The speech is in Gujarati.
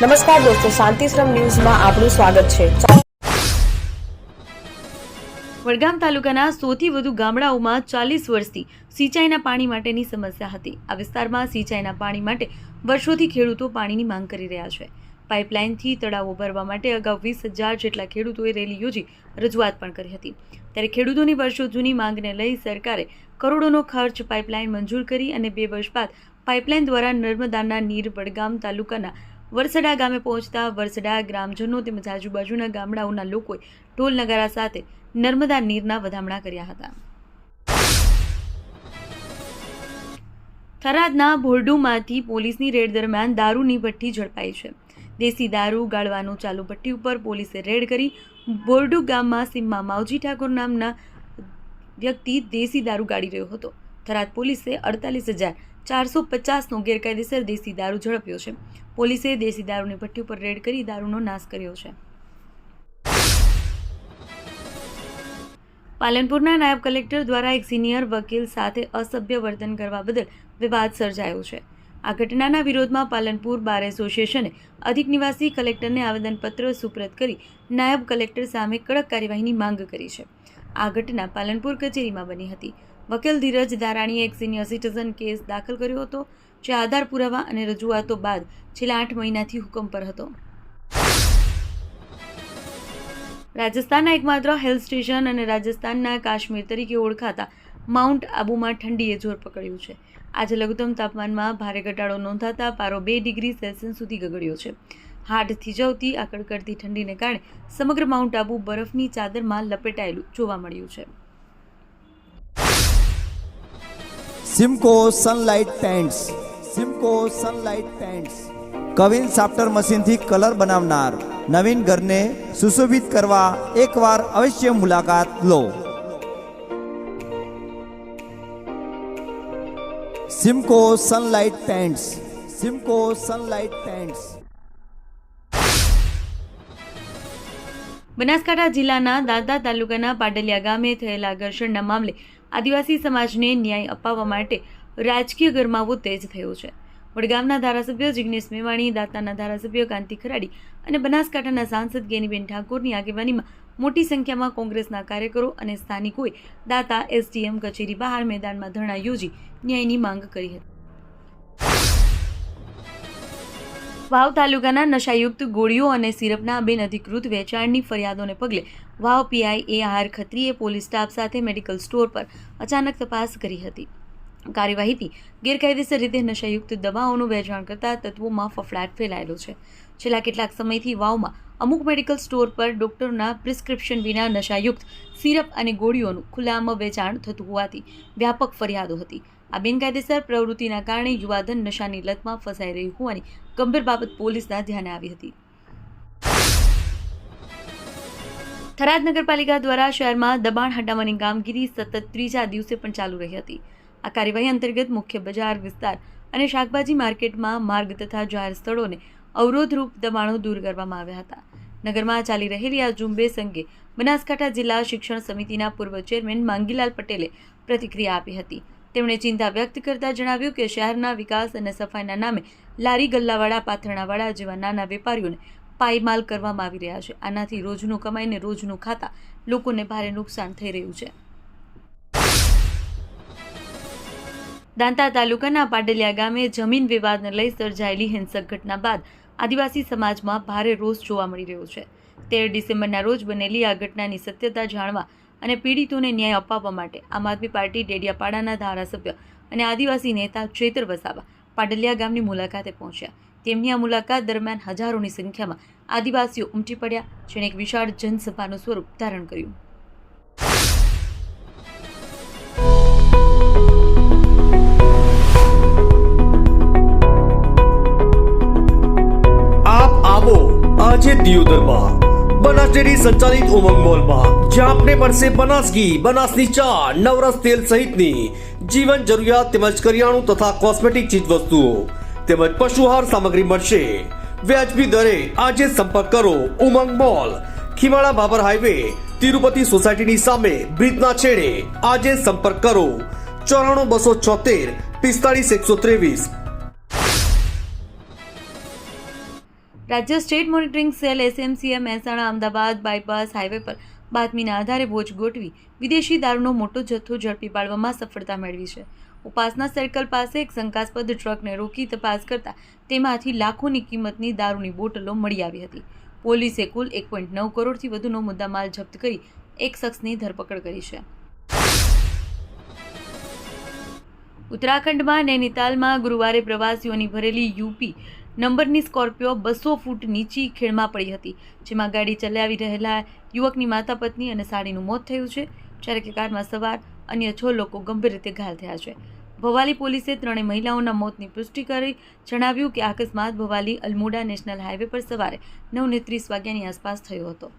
નમસ્કાર દોસ્તો, શાંતિશ્રમ ન્યૂઝમાં આપનું સ્વાગત છે। વડગામ તાલુકાના સૌથી વધુ ગામડાઓમાં 40 વર્ષથી સિંચાઈના પાણી માટેની સમસ્યા હતી। આ વિસ્તારમાં સિંચાઈના પાણી માટે વર્ષોથી ખેડૂતો પાણીની માંગ કરી રહ્યા છે। પાઇપલાઇનથી તળાવો ભરવા માટે અગાઉ 20,000 જેટલા ખેડૂતોએ રેલી યોજી રજૂઆત પણ કરી હતી। ત્યારે ખેડૂતોની વર્ષો જૂની માંગને લઈ સરકારે કરોડોનો ખર્ચ પાઇપલાઇન મંજૂર કરી અને 2 વર્ષ બાદ પાઇપલાઇન દ્વારા નર્મદાના નીર વડગામ તાલુકાના વરસડા ગામે પહોંચતા વરસડા ગ્રામજનો તેમજ આજુબાજુના ગામડાઓના લોકોએ ઢોલ નગારા સાથે નર્મદા નીરના વધામણા કર્યા હતા। થરાદના ભોરડુમાંથી પોલીસની રેડ દરમિયાન દારૂની ભઠ્ઠી ઝડપાઈ છે। દેશી દારૂ ગાળવાનું ચાલુ ભઠ્ઠી ઉપર પોલીસે રેડ કરી ભોરડુ ગામમાં સીમા માવજી ઠાકોર નામના વ્યક્તિ દેશી દારૂ ગાળી રહ્યો હતો। થરાદ પોલીસે 48,450નો ગેરકાયદેસર દેશી દારૂ ઝડપ્યો છે। પોલીસે દેશી દારૂની ભઠ્ઠી ઉપર રેડ કરી દારૂનો નાશ કર્યો છે। પાલનપુરના નાયબ કલેક્ટર દ્વારા એક સિનિયર વકીલ સાથે અસભ્ય વર્તન કરવા બદલ વિવાદ સર્જાયો છે। આ ઘટનાના વિરોધમાં પાલનપુર બાર એસોસિએશને અધિક નિવાસી કલેક્ટરને આવેદનપત્ર સુપ્રત કરી નાયબ કલેક્ટર સામે કડક કાર્યવાહીની માંગ કરી છે। આ ઘટના પાલનપુર કચેરીમાં બની હતી। વકીલ ધીરજ ધારાણીએ એક સિનિયર સિટીઝન કેસ દાખલ કર્યો હતો, જે આધાર પુરાવા અને રજૂઆતો બાદ છેલ્લા 8 મહિનાથી હુકમ પર હતો। રાજસ્થાનના એકમાત્ર હિલ સ્ટેશન અને રાજસ્થાનના કાશ્મીર તરીકે ઓળખાતા માઉન્ટ આબુમાં ઠંડીએ જોર પકડ્યું છે। આજે લઘુત્તમ તાપમાનમાં ભારે ઘટાડો નોંધાતા પારો 2 ડિગ્રી સેલ્સિયસ સુધી ગગડ્યો છે। હાડ થીજવતી આ કડકડતી ઠંડીને કારણે સમગ્ર માઉન્ટ આબુ બરફની ચાદરમાં લપેટાયેલું જોવા મળ્યું છે। Simco Sunlight Paints, Simco Sunlight Paints કવિન સાફ્ટર મશીનથી કલર બનાવનાર નવીન ઘરને સુશોભિત કરવા એકવાર અવશ્ય મુલાકાત લો। Simco Sunlight Paints, Simco Sunlight Paints. બનાસકાંઠા જિલ્લાના દાંતા તાલુકાના પાડલિયા ગામે થયેલા ઘર્ષણના મામલે આદિવાસી સમાજને ન્યાય અપાવવા માટે રાજકીય ગરમાવો તેજ થયો છે। વડગામના ધારાસભ્ય જિગ્નેશ મેવાણી, દાંતાના ધારાસભ્ય કાંતિ ખરાડી અને બનાસકાંઠાના સાંસદ ગેનીબેન ઠાકોરની આગેવાનીમાં મોટી સંખ્યામાં કોંગ્રેસના કાર્યકરો અને સ્થાનિકોએ દાંતા એસડીએમ કચેરી બહાર મેદાનમાં ધરણા યોજી ન્યાયની માંગ કરી હતી। વાવ તાલુકાના નશાયુક્ત ગોળીઓ અને સિરપના બિનઅધિકૃત વેચાણની ફરિયાદોને પગલે વાવ પીઆઈ AR ખત્રીએ પોલીસ સ્ટાફ સાથે મેડિકલ સ્ટોર પર અચાનક તપાસ કરી હતી। કાર્યવાહીથી ગેરકાયદેસર રીતે નશાયુક્ત દવાઓનું વેચાણ કરતા તત્વોમાં ફફડાટ ફેલાયેલો છે। છેલ્લા કેટલાક સમયથી વાવમાં અમુક મેડિકલ સ્ટોર પર ડોક્ટરના પ્રિસ્ક્રિપ્શન વિના નશાયુક્ત સિરપ અને ગોળીઓનું ખુલ્લામાં વેચાણ થતું હોવાથી વ્યાપક ફરિયાદો હતી। આ બિનકાયદેસર પ્રવૃત્તિના કારણે યુવાધન નશાની લતમાં ફસાઈ રહ્યું હોવાની ગંભીર બાબત પોલીસના ધ્યાને આવી હતી। થરાદ નગરપાલિકા દ્વારા શહેરમાં દબાણ હટાવવાની કામગીરી સતત 3જા દિવસે પણ ચાલુ રહી હતી। આ કાર્યવાહી અંતર્ગત મુખ્ય બજાર વિસ્તાર અને શાકભાજી માર્કેટમાં માર્ગ તથા જાહેર સ્થળોને અવરોધરૂપ દબાણો દૂર કરવામાં આવ્યા હતા। નગરમાં ચાલી રહેલી આ ઝુંબેશ અંગે બનાસકાંઠા જિલ્લા શિક્ષણ સમિતિના પૂર્વ ચેરમેન માંગીલાલ પટેલે પ્રતિક્રિયા આપી હતી। તેમણે ચિંતા વ્યક્ત કરતા જણાવ્યું કે શહેરના વિકાસ અને સફાઈના નામે લારી ગલ્લાવાળા, પાથરણાવાળા જેવા નાના વેપારીઓને પાયમાલ કરવામાં આવી રહ્યા છે। આનાથી રોજનું કમાઈને રોજનું ખાતા લોકોને ભારે નુકસાન થઈ રહ્યું છે। દાંતા તાલુકાના પાડલિયા ગામે જમીન વિવાદને લઈ સર્જાયેલી હિંસક ઘટના બાદ આદિવાસી સમાજમાં ભારે રોષ જોવા મળી રહ્યો છે। 13 ડિસેમ્બરના રોજ બનેલી આ ઘટનાની સત્યતા જાણવા અને પીડિતોને ન્યાય અપાવવા માટે આમ આદમી પાર્ટી ડેડિયાપાડાના ધારાસભ્ય અને આદિવાસી નેતા ચેતર વસાવા પાડલિયા ગામની મુલાકાતે પહોંચ્યા। તેમની આ મુલાકાત દરમિયાન હજારોની સંખ્યામાં આદિવાસીઓ ઉમટી પડ્યા, જેણે એક વિશાળ જનસભાનું સ્વરૂપ ધારણ કર્યું। આપ આવો આજે દિયોદરમાં બનાસ ડેરી સંચાલિત ઉમંગ મોલમાં, જ્યાં આપને મળશે બનાસ ઘી, બનાસની ચા, નવરસ તેલ સહિતની જીવન જરૂરિયાત તેમજ કરિયાણું તથા કોસ્મેટિક ચીજવસ્તુઓ તેમજ પશુ આહાર સામગ્રી મળશે વ્યાજબી દરે। આજે સંપર્ક કરો ઉમંગ મોલ, ખીમાળા બાબર હાઈવે, તિરુપતિ સોસાયટીની સામે, બ્રિજના છેડે। આજે સંપર્ક કરો 94 276 45 123। રાજ્ય સ્ટેટ મોનિટરિંગ સેલ SMCએ મહેસાણા અમદાવાદ બાયપાસ હાઈવે પર બાતમીના આધારે વોચ ગોઠવી વિદેશી દારૂનો મોટો જથ્થો ઝડપી પાડવામાં સફળતા મેળવી છે. ઉપાસના સર્કલ પાસે એક શંકાસ્પદ ટ્રકને રોકી તપાસ કરતા તેમાંથી લાખોની કિંમતની દારૂની બોટલો મળી આવી હતી. પોલીસે કુલ 1.9 કરોડથી વધુનો મુદ્દામાલ જપ્ત કરી એક શખ્સની ધરપકડ કરી છે. ઉત્તરાખંડમાં નૈનીતાલમાં ગુરુવારે પ્રવાસીઓની ભરેલી યુપી નંબરની સ્કોર્પિયો 200 ફૂટ નીચી ખીણમાં પડી હતી, જેમાં ગાડી ચલાવી રહેલા યુવકની માતા પત્ની અને સાડીનું મોત થયું છે, જ્યારે કે કારમાં સવાર અન્ય 6 લોકો ગંભીર રીતે ઘાયલ થયા છે. ભવાલી પોલીસે 3 મહિલાઓના મોતની પુષ્ટિ કરી જણાવ્યું કે અકસ્માત ભવાલી અલમોડા નેશનલ હાઈવે પર સવારે 9:30 વાગ્યાની આસપાસ થયો હતો.